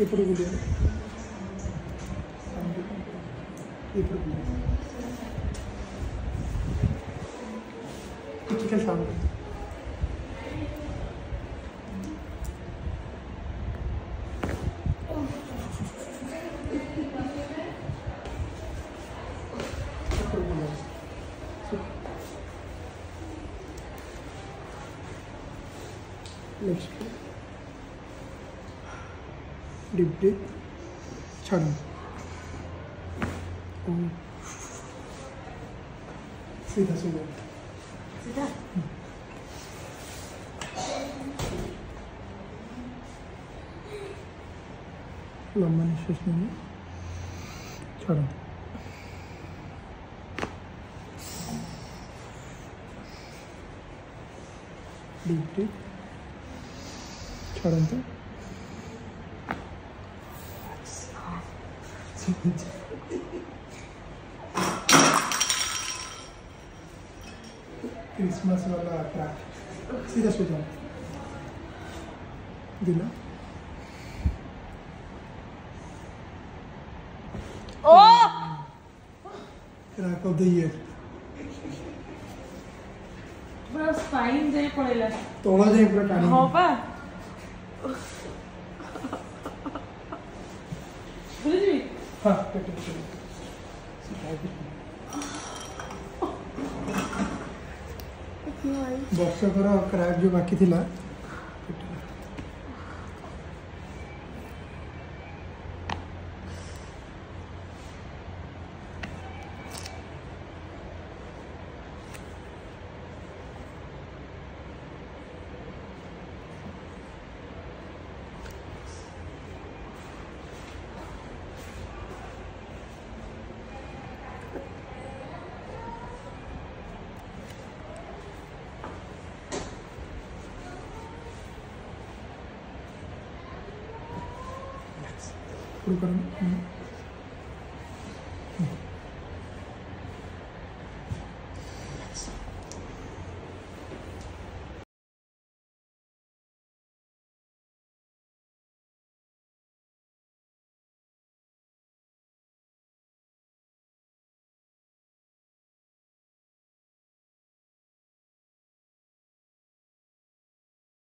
ఇప్పుడు ఇప్పుడు చికెన్ సాగు नेक्स्ट डीप ब्रीथ छाड़ो सीधा सीधा सीधा लंबा निश्वास लेंगे छाड़ो डीप ब्रीथ छाड़ो तो क्रिसमस वाला क्रैक सीधा सो जाओ दिला ओ क्रैक ऑफ द ईयर पूरा स्पाइन जाए पड़ेला तोड़ा जाए पूरा टाइम हो पा बुझी हाँ बक्स कर क्रैक जो बाकी थिला शुरू करें